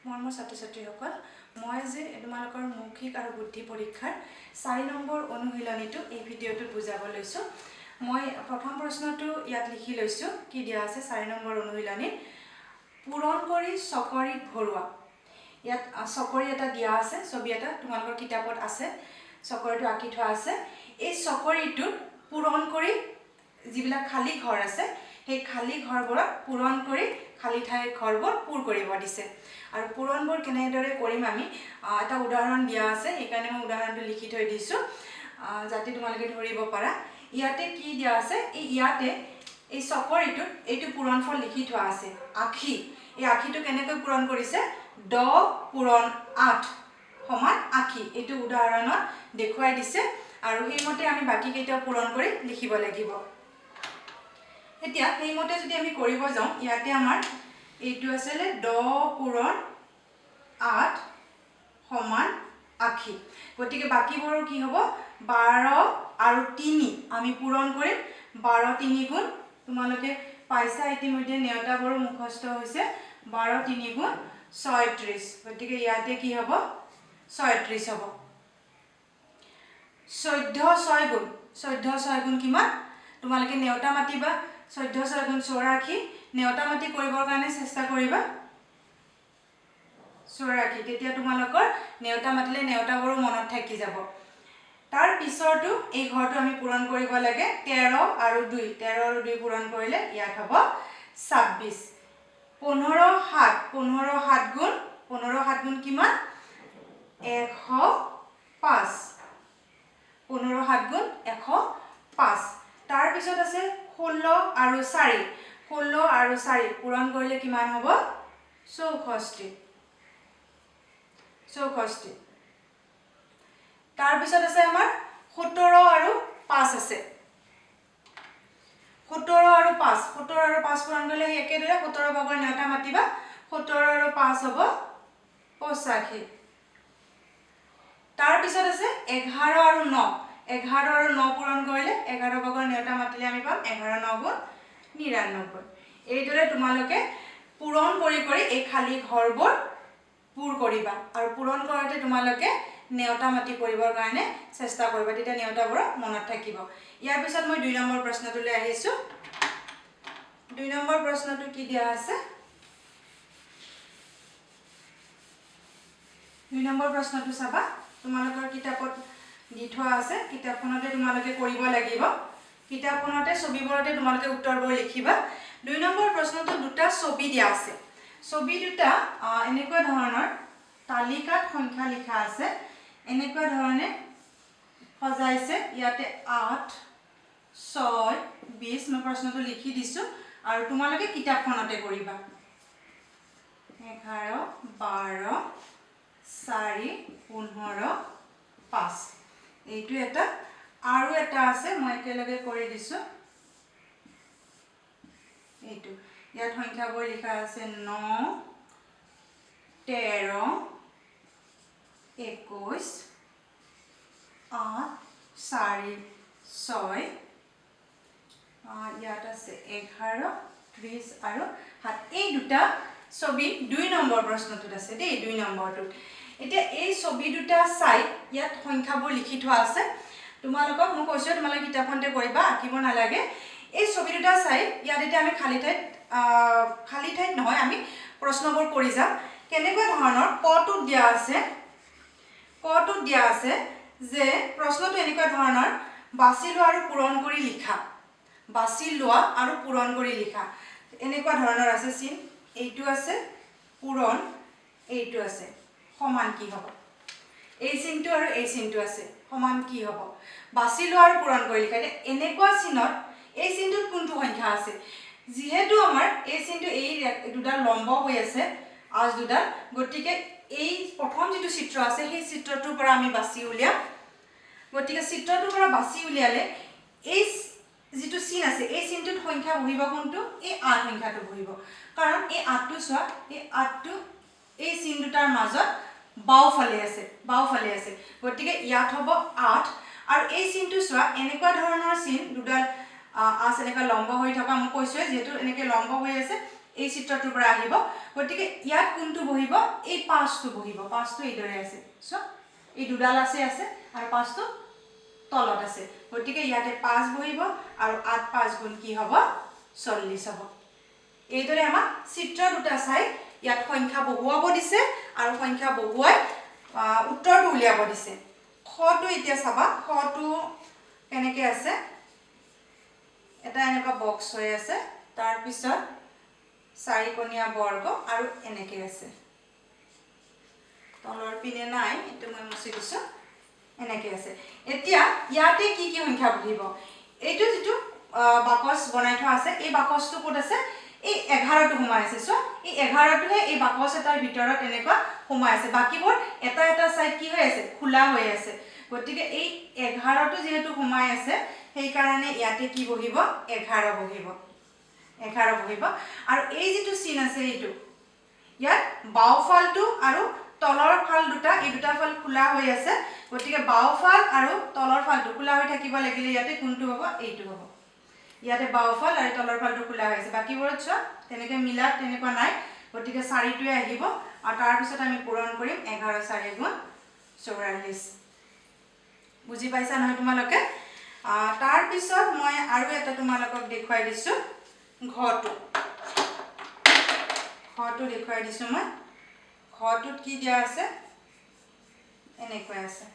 মৰমৰ ছাত্ৰ-ছাত্ৰীসকল মই আজি তোমালোকৰ মৌখিক আৰু বুদ্ধি পৰীক্ষাৰ 4 নম্বৰ অনুশীলনীটো এই ভিডিঅ'টোত বুজাব লৈছো মই প্ৰথম প্ৰশ্নটো ইয়াত লিখি লৈছো কি দিয়া আছে 4 নম্বৰ অনুশীলনীত পূৰণ কৰি চকৰিত ভৰোৱা ইয়াত চকৰি এটা দিয়া আছে ছবি এটা তোমালোকৰ কিতাপত আছে চকৰিটো আঁকি থোৱা আছে এই চকৰিটোত পূৰণ কৰি যিবিলাক খালি ঘৰ আছে সেই খালি ঘৰবোৰত পূৰণ কৰি খালি ঠাইৰ ঘৰবোৰ পূৰ কৰিব দিছে আৰু পূৰণবোৰ কেনেদৰে কৰিম আমি এটা উদাহৰণ দিয়া আছে এইকাৰণে মই উদাহৰণটো লিখি থৈ দিছো যাতে তোমালোকে ধৰিব পাৰা ইয়াতে কি দিয়া আছে ইয়াতে এই চকৰিটোত এইটো পূৰণফল লিখি থোৱা আছে আখি এই আখিটো কেনেকৈ পূৰণ কৰিছে 10 পূৰণ 8 সমান আখি এইটো উদাহৰণত দেখুৱাই দিছে আৰু সেইমতে আমি বাকি কেইটা পূৰণ কৰি লিখিব লাগিব এতিয়া সেইমতে যদি আমি কৰিব যাওঁ ইয়াতে আমাৰ এইটো আছে 10 পূৰণ 8 সমান আখি গতিকে বাকিবোৰ কি হ'ব 12 আৰু 3 আমি পূৰণ কৰিম 12 3 গুণ তোমালোকে পাইছা ইতিমধ্যে নেওতাবোৰ মুখস্থ হৈছে 12 3 গুণ 36 গতিকে ইয়াতে কি হ'ব 36 হ'ব 14 6 গুণ কিমান তোমালোকে নেওতা মাতিবা 14 6 গুণ 84 নেওতা মাতি কৰিবৰ কাৰণে চেষ্টা কৰিবা 84 তেতিয়া তোমালোকৰ নেওতা মাতিলে নেওতাবোৰ মনত থাকি যাব তাৰ পিছৰটো এই ঘৰটো আমি পূৰণ কৰিব লাগে 13 আৰু 2 13 আৰু 2 পূৰণ কৰিলে ইয়াত হ'ব 26 15 7 গুণ কিমান 105 15 7 গুণ 105 তাৰ পিছত আছে 16 আৰু 4 পূৰণ কৰিলে কিমান হ'ব 64 তাৰ পিছত আছে আমাৰ 17 আৰু 5 আছে 17 আৰু 5 পূৰণ কৰিলে একেদৰে 17 ভাগৰ নেওতা মাতিবা 17 আৰু 5 হ'ব 85 তাৰ পিছত আছে 11 আৰু 9 পূৰণ কৰিলে 11 ভাগৰ নেওতা মাতিলে আমি পাম 11 9 গুণ 99 এইদৰে তোমালোকে পূৰণ কৰি এই খালি ঘৰবোৰ পূৰ কৰিবা আৰু পূৰণ কৰোঁতে তোমালোকে নেওতা মাতি কৰিবৰ কাৰণে চেষ্টা কৰিবা তেতিয়া নেওতাবোৰ মনত থাকিব ইয়াৰ পিছত মই 2 নম্বৰ প্ৰশ্নটোলৈ আহিছো 2 নম্বৰ প্ৰশ্নটো কি দিয়া আছে 2 নম্বৰ প্ৰশ্নটো চাবা তোমালোকৰ কিতাপত দি থোৱা আছে কিতাপখনতে তোমালোকে কৰিব লাগিব কিতাপখনতে ছবিবোৰতে তোমালোকে উত্তৰবোৰ লিখিবা 2 নম্বৰ প্ৰশ্নটো দুটা ছবি দিয়া আছে ছবি দুটা এনেকুৱা ধৰণৰ তালিকাত সংখ্যা লিখা আছে এনেকুৱা ধৰণে সজাইছে ইয়াতে 8 6 20 মই প্ৰশ্নটো লিখি দিছো আৰু তোমালোকে কিতাপখনতে কৰিবা 11 12 4 15 5 এইটো এটা আৰু এটা আছে মই একেলগে কৰি দিছো এইটো ইয়াত সংখ্যাবোৰ লিখা আছে 9 13 21 8 4 6 ইয়াত আছে 11 30 আৰু 7 এই দুটা ছবি 2 নম্বৰ প্ৰশ্নটোত আছে দেই 2 নম্বৰটোত এতিয়া এই ছবি দুটা চাই ইয়াত সংখ্যাবোৰ লিখি থোৱা আছে তোমালোকক মই কৈছো তোমালোকে কিতাপখনতে কৰিবা আঁকিব নালাগে এই ছবি দুটা চাই ইয়াত এতিয়া আমি খালি ঠাইত নহয় আমি প্ৰশ্নবোৰ কৰি যাম কেনেকুৱা ধৰণৰ কটোত দিয়া আছে যে প্ৰশ্নটো এনেকুৱা ধৰণৰ বাছি লোৱা আৰু পূৰণ কৰি লিখা এনেকুৱা ধৰণৰ আছে চিন এইটো আছে পূৰণ এইটো আছে সমান কি হ'ব এই চিনটো আৰু এই চিনটো আছে সমান কি হ'ব বাছি লোৱা আৰু পূৰণ কৰি লিখা এনেকুৱা চিনত এই চিনটোত কোনটো সংখ্যা আছে যেহেতু আমাৰ এই চিনটো এই দুডাল লম্ব হৈ আছে আজ দুডাল গতিকে এই প্ৰথম যেটো চিত্ৰ আছে সেই চিত্ৰটোৰ পৰা আমি বাছি উলিয়াম গতিকে চিত্ৰটোৰ পৰা বাছি উলিয়ালে এই যেটো চিন আছে এই চিনটোত সংখ্যা বহিব কোনটো এই 8 সংখ্যাটো বহিব কাৰণ এই 8টো চোৱা এই 8টো এই চিন দুটাৰ মাজত বাওফালে আছে গতিকে ইয়াত হ'ব 8 আৰু এই চিনটো চোৱা এনেকুৱা ধৰণৰ চিন দুডাল আছে এনেকা লম্ব হৈ থকা মই কৈছো যেহেতু এনেকে লম্ব হৈ আছে এই চিত্ৰটোৰ পৰা আহিব গতিকে ইয়াত কোনটো বহিব এই 5টো বহিব 5টো এইদৰে আছে সো এই দুডাল আছে আৰু 5টো তলত আছে গতিকে ইয়াতে 5 বহিব আৰু 8 5 গুণ কি হ'ব 40 হ'ব এইদৰে আমাৰ চিত্ৰ দুটা চাই ইয়াত সংখ্যা বহুৱাব দিছে আৰু সংখ্যা বহুৱাই উত্তৰটো উলিয়াব দিছে খটো এতিয়া চাবা খটো কেনেকৈ আছে এটা এনেকুৱা বক্স হৈ আছে তাৰ পিছত চাৰিকোণীয়া বৰ্গ আৰু এনেকৈ আছে তলৰ পিনে নাই এটো মই মুছি দিছো এনেকৈ আছে এতিয়া ইয়াতে কি কি সংখ্যা বহিব এইটো যেটো বাকস বনাই থোৱা আছে এই বাকসটো ক'ত আছে এই 11টো সোমাই আছে সো এই 11টোহে এই বাকস এটাৰ ভিতৰত এনেকুৱা সোমাই আছে বাকিবোৰ এটা এটা সাইড কি হৈ আছে খোলা হৈ আছে গতিকে এই 11টো যেহেতু সোমাই আছে সেই কাৰণে ইয়াতে কি বহিব 11 বহিব 11 বহিব আৰু এই যেটো চিন আছে এইটো ইয়াত বাওফালটো আৰু তলৰ ফাল দুটা এই দুটা ফাল খোলা হৈ আছে গতিকে বাওফাল আৰু তলৰ ফালটো খোলা হৈ থাকিব লাগিলে ইয়াতে কোনটো হ'ব এইটো হ'ব ইয়াতে বাওফাল আৰু তলৰ ফালটো খোলা হৈ আছে বাকিবোৰত চোৱা তেনেকৈ মিলা তেনেকুৱা নাই গতিকে 4টোৱে আহিব আৰু তাৰ পিছত আমি পূৰণ কৰিম 11 4 গুণ 44 বুজি পাইছা নহয় তোমালোকে তাৰ পিছত মই আৰু এটা তোমালোকক দেখুৱাই দিছো ঘৰটো দেখুৱাই দিছো মই ঘৰটোত কি দিয়া আছে এনেকৈ আছে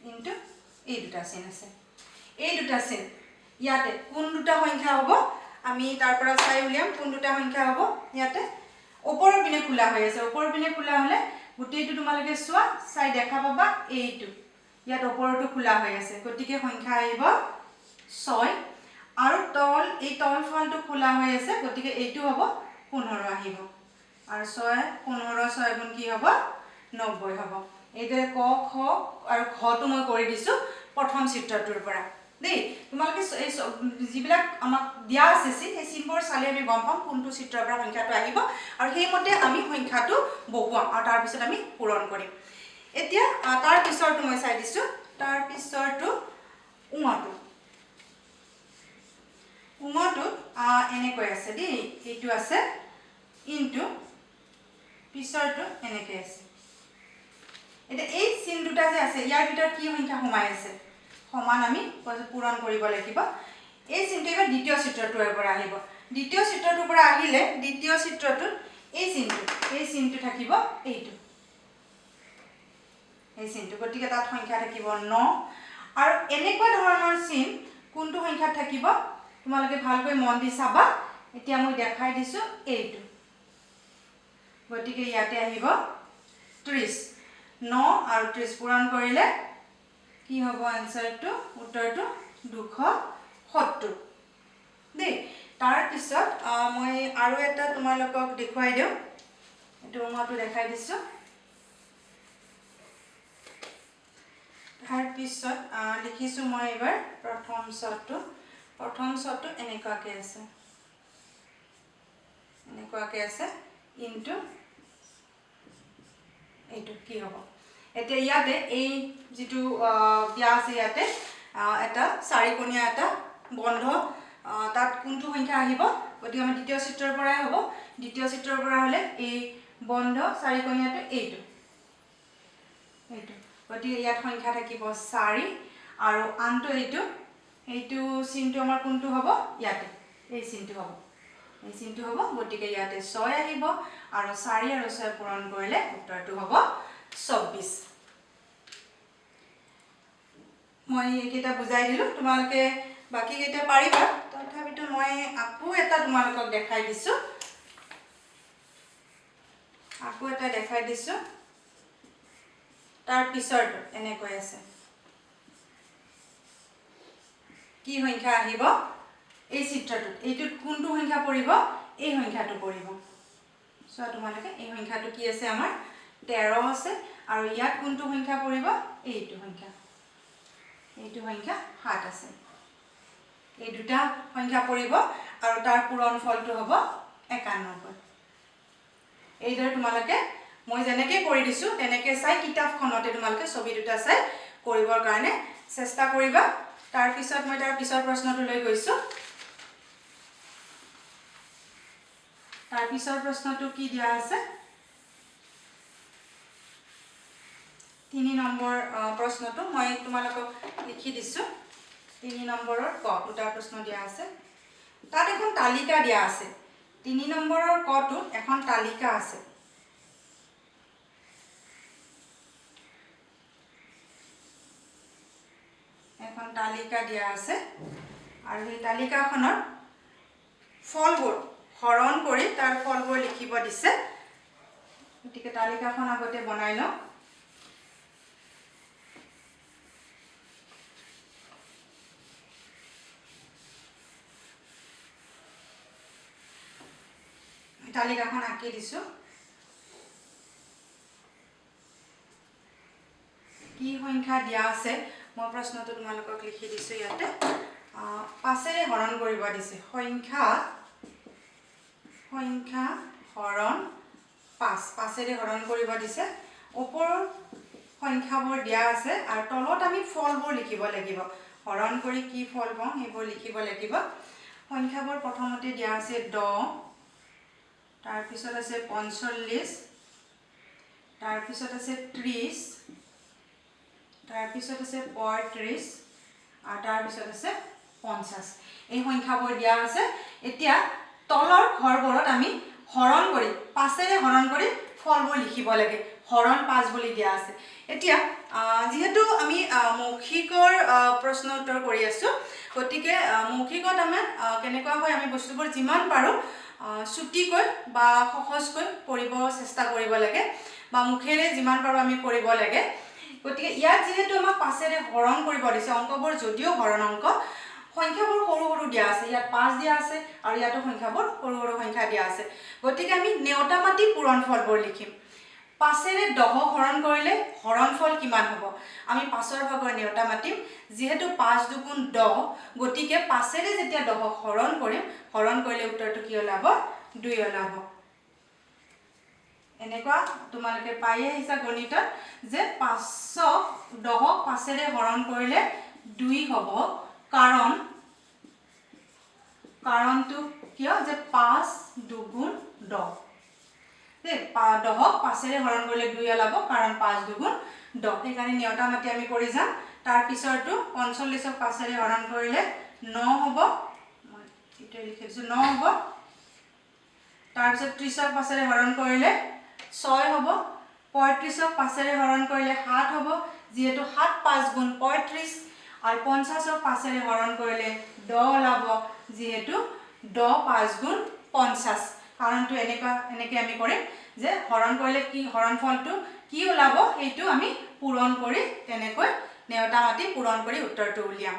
ইনটু এই দুটা চিন আছে এই দুটা চিন ইয়াতে কোন দুটা সংখ্যা হ'ব আমি তাৰ পৰা চাই উলিয়াম কোন দুটা সংখ্যা হ'ব ইয়াতে ওপৰৰ পিনে খোলা হৈ আছে ওপৰৰ পিনে খোলা হলে গুটেইটো তোমালোকে চোৱা চাই দেখা পাবা এইটো ইয়াত ওপৰটো খোলা হৈ আছে গতিকে সংখ্যা আহিব 6 আৰু এই তল ফালটো খোলা হৈ আছে গতিকে এইটো হ'ব 15 আহিব আৰু 6 15 6 গুণ কি হ'ব 90 হ'ব এইদৰে ক খ আৰু ঘটো মই কৰি দিছো প্ৰথম চিত্ৰটোৰ পৰা দেই তোমালোকে এই যিবিলাক আমাক দিয়া আছে সেই চিনবোৰ চালে আমি গম পাম কোনটো চিত্ৰৰ পৰা সংখ্যাটো আহিব আৰু সেই মতে আমি সংখ্যাটো বহুৱাম আৰু তাৰ পিছত আমি পূৰণ কৰিম এতিয়া তাৰ পিছৰটো মই চাই দিছো তাৰ পিছৰটো উঙটো এনেকৈ আছে দেই এইটো আছে ইনটু পিছৰটো এনেকৈ আছে এটা এই চিন দুটা যে আছে ইয়াৰ ভিতৰত কি সংখ্যা সোমাই আছে সমান আমি পূৰণ কৰিব লাগিব এই চিনটো এবাৰ দ্বিতীয় চিত্ৰটোৰ পৰা আহিব দ্বিতীয় চিত্ৰটোৰ পৰা আহিলে দ্বিতীয় চিত্ৰটোত এই চিনটো থাকিব এইটো এই চিনটো গতিকে তাত সংখ্যা থাকিব 9 আৰু এনেকুৱা ধৰণৰ চিন কোনটো সংখ্যাত থাকিব তোমালোকে ভালকৈ মন দি চাবা এতিয়া মই দেখাই দিছো এইটো গতিকে ইয়াতে আহিব 30 9 আৰু 30 পূৰণ কৰিলে কি হ'ব আনসাৰটো উত্তৰটো 270 দেই তাৰ পিছত মই আৰু এটা তোমালোকক দেখুৱাই দিও এটো মইটো দেখাই দিছো তাৰ পিছত লিখিছো মই এবাৰ প্ৰথম শটটো এনেকুৱাকৈ আছে ইনটু এইটো কি হ'ব এতিয়া ইয়াতে এই যেটো দিয়া আছে ইয়াতে এটা চাৰিকোণীয়া এটা বন্ধ তাত কোনটো সংখ্যা আহিব গতিকে আমি দ্বিতীয় চিত্ৰৰ পৰাই হ'ব দ্বিতীয় চিত্ৰৰ পৰা হলে এই বন্ধ চাৰিকোণীয়াটো এইটো গতিকে ইয়াত সংখ্যা থাকিব 4 আৰু আনটো এইটো চিনটো আমাৰ কোনটো হ'ব ইয়াতে এই চিনটো হ'ব গতিকে ইয়াতে 6 আহিব আৰু 4 আৰু 6 পূৰণ কৰিলে উত্তৰটো হ'ব 24 মই এইকেইটা বুজাই দিলো তোমালোকে বাকি কেইটা পাৰিবা তথাপিতো মই আকৌ এটা তোমালোকক দেখাই দিছো তাৰ পিছৰটো এনেকৈ আছে কি সংখ্যা আহিব এই চিত্ৰটোত এইটোত কোনটো সংখ্যা পৰিব এই সংখ্যাটো পৰিব সো তোমালোকে এই সংখ্যাটো কি আছে আমাৰ 13 আছে আৰু ইয়াত কোনটো সংখ্যা পৰিব এইটো সংখ্যা 7 আছে এই দুটা সংখ্যা পৰিব আৰু তাৰ পূৰণ ফলটো হ'ব 91 এইদৰে তোমালোকে মই যেনেকৈ কৰি দিছো তেনেকৈ চাই কিতাপখনতে তোমালোকে ছবি দুটা চাই কৰিবৰ কাৰণে চেষ্টা কৰিবা তাৰ পিছত মই তাৰ পিছৰ প্ৰশ্নটো লৈ গৈছো তাৰ পিছৰ প্ৰশ্নটো কি দিয়া আছে 3 নম্বৰ প্ৰশ্নটো মই তোমালোকক লিখি দিছো 3 নম্বৰৰ ক দুটা প্ৰশ্ন দিয়া আছে তাত এখন তালিকা দিয়া আছে 3 নম্বৰৰ কটো এখন তালিকা আছে এখন তালিকা দিয়া আছে আৰু এই তালিকাখনৰ ফলবোৰ হৰণ কৰি তাৰ ফলবোৰ লিখিব দিছে গতিকে তালিকাখন আগতে বনাই লওঁ তালিকাখন আঁকি দিছো কি সংখ্যা দিয়া আছে মই প্ৰশ্নটো তোমালোকক লিখি দিছো ইয়াতে 5 ৰে হৰণ কৰিব দিছে সংখ্যা হৰণ 5 ৰে হৰণ কৰিব দিছে ওপৰৰ সংখ্যাবোৰ দিয়া আছে আৰু তলত আমি ফলবোৰ লিখিব লাগিব হৰণ কৰি কি ফল পাওঁ সেইবোৰ লিখিব লাগিব সংখ্যাবোৰ প্ৰথমতে দিয়া আছে 10 তাৰ পিছত আছে 45 তাৰ পিছত আছে 30 তাৰ পিছত আছে 35 আৰু তাৰ পিছত আছে 50 এই সংখ্যাবোৰ দিয়া আছে এতিয়া তলৰ ঘৰবোৰত আমি হৰণ কৰি 5 ৰে হৰণ কৰি ফলবোৰ লিখিব লাগে হৰণ 5 বুলি দিয়া আছে এতিয়া যেহেতু আমি মৌখিকৰ প্ৰশ্ন উত্তৰ কৰি আছো গতিকে মৌখিকত আমাৰ কেনেকুৱা হয় আমি বস্তুবোৰ যিমান পাৰো ছুটিকৈ বা সহজকৈ কৰিব চেষ্টা কৰিব লাগে বা মুখেৰে যিমান পাৰো আমি কৰিব লাগে গতিকে ইয়াত যেহেতু আমাক 5 ৰে হৰণ কৰিব দিছে অংকবোৰ যদিও হৰণ অংক সংখ্যাবোৰ সৰু সৰু দিয়া আছে ইয়াত 5 দিয়া আছে আৰু ইয়াতো সংখ্যাবোৰ সৰু সৰু সংখ্যা দিয়া আছে গতিকে আমি নেওতা মাটি পূৰণ ফলবোৰ লিখিম 5 ৰে 10 হৰণ কৰিলে হৰণ ফল কিমান হ'ব আমি 5ৰ ভাগৰ নেওতা মাটিম যেহেতু 5 দুগুণ 10 গতিকে 5 ৰে যেতিয়া 10 হৰণ কৰিম হৰণ কৰিলে উত্তৰটো কি ওলাব 2 ওলাব এনেকুৱা তোমালোকে পাইয়ে আহিছা গণিতত যে 5ক 10ক 5 ৰে হৰণ কৰিলে 2 হ'ব কাৰণটো কিয় যে 5 দুগুণ 10 তে 10ক 5 ৰে হৰণ কৰিলে 2 ওলাব কাৰণ 5 দুগুণ 10 সেইকাৰণে নেওতা মাটি আমি কৰি যাম তাৰ পিছৰটো 45ক 5 ৰে হৰণ কৰিলে 9 হ'ব মই এটা লিখিছো 9 হ'ব তাৰ পিছত 30ক 5 ৰে হৰণ কৰিলে 6 হ'ব 35ক 5 ৰে হৰণ কৰিলে 7 হ'ব যেহেতু 7 5 গুণ 35 আৰু 50ক 5 ৰে হৰণ কৰিলে 10 ওলাব যেহেতু 10 5 গুণ 50 কাৰণটো এনেকৈ আমি কৰিম যে হৰণ কৰিলে কি হৰণ ফলটো কি ওলাব এইটো আমি পূৰণ কৰি তেনেকৈ নেওতা মাটি পূৰণ কৰি উত্তৰটো উলিয়াম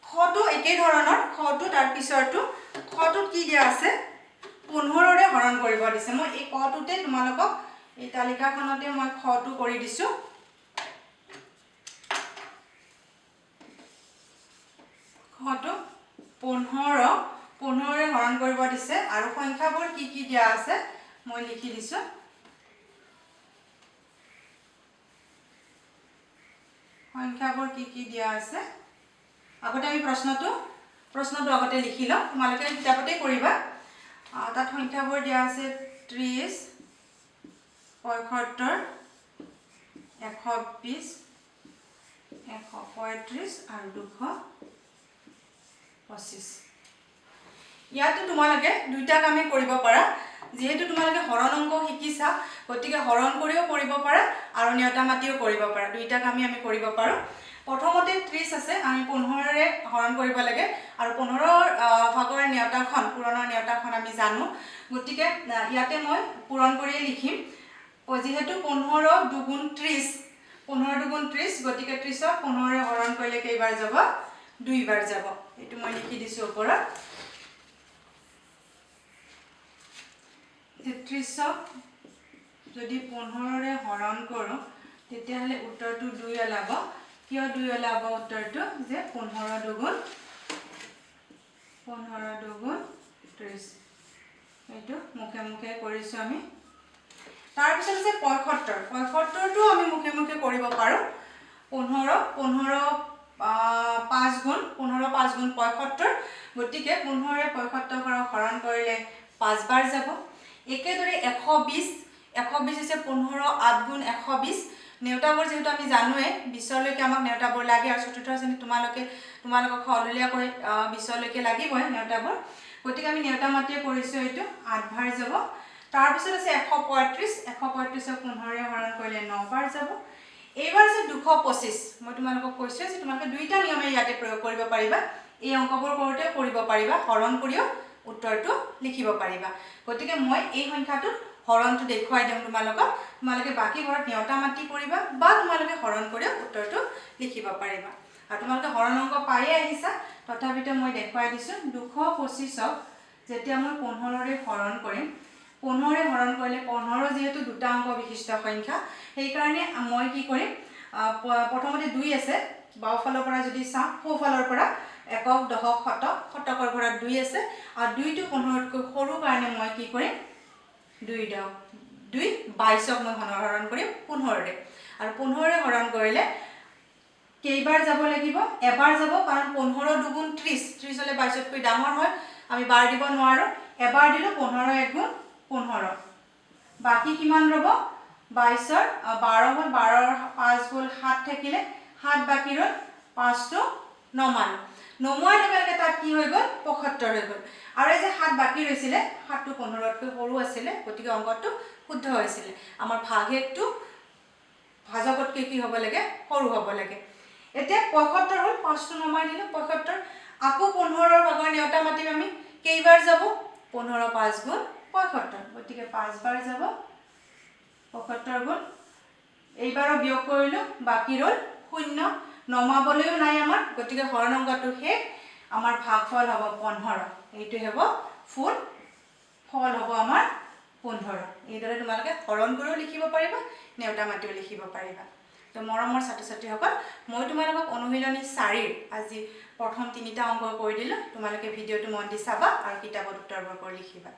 খটো একেই ধৰণৰ খটো তাৰ পিছৰটো খটোত কি দিয়া আছে 15 ৰে হৰণ কৰিব দিছে মই এই কটোতে তোমালোকক এই তালিকাখনতে মই খটো কৰি দিছো খটো 15 ৰে হৰণ কৰিব দিছে আৰু সংখ্যাবোৰ কি দিয়া আছে মই লিখি দিছো সংখ্যাবোৰ কি দিয়া আছে আগতে আমি প্ৰশ্নটো আগতে লিখি লওঁ তোমালোকে কিতাপতে কৰিবা তাত সংখ্যাবোৰ দিয়া আছে 30 75 120 135 আৰু 225 ইয়াতে তোমালোকে দুইটা কামে কৰিব পাৰা যেহেতু তোমালোকে হৰণ অংক শিকিছা গতিকে হৰণ কৰিও কৰিব পাৰা আৰু নেওতা মাটিও কৰিব পাৰা দুইটা কামে আমি কৰিব পাৰো প্ৰথমতে 30 আছে আমি 15 ৰে হৰণ কৰিব লাগে আৰু 15ৰ ভাগৰ নেওতাখন পুৰণৰ নেওতাখন আমি জানো গতিকে ইয়াতে মই পূৰণ কৰি লিখিম যেহেতু 15 দুগুণ 30 15 দুগুণ 30 গতিকে 30ক 15 ৰে হৰণ কৰিলে কেইবাৰ যাব 2 বাৰ যাব এটো মই লিখি দিছো ওপৰত 30ক যদি 15 ৰে হৰণ কৰো তেতিয়া হলে উত্তৰটো 2 ওলাব কিয় 2 ওলাব উত্তৰটো যে 15 দুগুণ 30 এইটো মুখে মুখে কৰিছো আমি তাৰ পিছত আছে 75টো আমি মুখে মুখে কৰিব পাৰো 15 5 গুণ 75 গতিকে 15 ৰে 75 হৰণ কৰিলে 5 বাৰ যাব একেদৰে 120 হৈছে 15 8 গুণ 120 নেউতাবোৰ যেহেতু আমি জানোৱে 20 লৈকে আমাক নেউতাবোৰ লাগে আৰু চতুৰ্থ শ্ৰেণী তোমালোকক হললীয়াকৈ 20 লৈকে লাগিবই নেউতাবোৰ গতিকে আমি নেউতা মাতিয়ে কৰিছো এইটো 8 বাৰ যাব তাৰ পিছত আছে 135 135ক 15 হৰণ কৰিলে 9 বাৰ যাব এইবাৰ আছে 225 মই তোমালোকক কৈছো যে তোমালোকে দুইটা নিয়মে ইয়াতে প্ৰয়োগ কৰিব পাৰিবা এই অংকবোৰ কৰোতে কৰিব পাৰিবা হৰণ কৰিও উত্তৰটো লিখিব পাৰিবা গতিকে মই এই সংখ্যাটো হৰণটো দেখুৱাই দিম তোমালোকে বাকি ঘৰত নেউতা মাতি কৰিবা বা তোমালোকে হৰণ কৰিও উত্তৰটো লিখিব পাৰিবা আৰু তোমালোকে হৰণ অংক পায়ে আহিছা তথাপিতো মই দেখুৱাই দিছো 225ক যেতিয়া মই 15 ৰে হৰণ কৰিম 15 ৰে হৰণ কৰিলে 15 যেহেতু দুটা অংক বিশিষ্ট সংখ্যা সেই কাৰণে মই কি কৰিম প্ৰথমতে 2 আছে বাওফালৰ পৰা যদি চাও সোঁফালৰ পৰা একক দশক শতক শতকৰ ঘৰত 2 আছে আৰু 2 টো 15 তকৈ সৰু কাৰণে মই কি কৰিম 2 22ক মই হৰণ কৰিম 15 ৰে আৰু 15 ৰে হৰণ কৰিলে কেইবাৰ যাব লাগিব এবাৰ যাব কাৰণ 15 দুগুণ 30 30 হলে 22 তকৈ ডাঙৰ হয় আমি বাৰ দিব নোৱাৰো এবাৰ দিলো 15 1 গুণ 15 বাকি কিমান ৰব 22ৰ 12 হল 12ৰ 5 গুণ 7 থাকিলে 7 বাকি ৰল 5 টো নমালো নমোৱাৰ লগে তাত কি হৈ গল 75 হৈ গল আৰু এই যে 7 বাকি ৰৈছিলে 7 টো 15 তকৈ সৰু আছিল গতিকে অংকটো শুদ্ধ হৈছিল আমাৰ ভাগহেতটো ভাজকতকৈ কি হ'ব লাগে সৰু হ'ব লাগে এতিয়া 75 হল 5 টো নমাই দিলো 75 আকৌ 15ৰ ভাগৰ নেউতা মাতিম আমি কেইবাৰ যাব 15 5 গুণ 75 গতিকে 5 বাৰ যাব 75 গুণ এইবাৰো বিয়োগ কৰিলো বাকি ৰল 0 নমাবলৈও নাই আমাৰ গতিকে হৰণ অংকটো শেষ আমাৰ ভাগফল হ'ব 15 এইটো হ'ব ফুল ফল হ'ব আমাৰ 15 এইদৰে তোমালোকে হৰণ কৰিও লিখিব পাৰিবা নেউতা মাতিও লিখিব পাৰিবা তো মৰমৰ ছাত্ৰ-ছাত্ৰীসকল মই তোমালোকক অনুশীলনী 4 আজি প্ৰথম 3টা অংক কৰি দিলো তোমালোকে ভিডিওটো মন দি চাবা আৰু কিতাপত উত্তৰবোৰ কৰি লিখিবা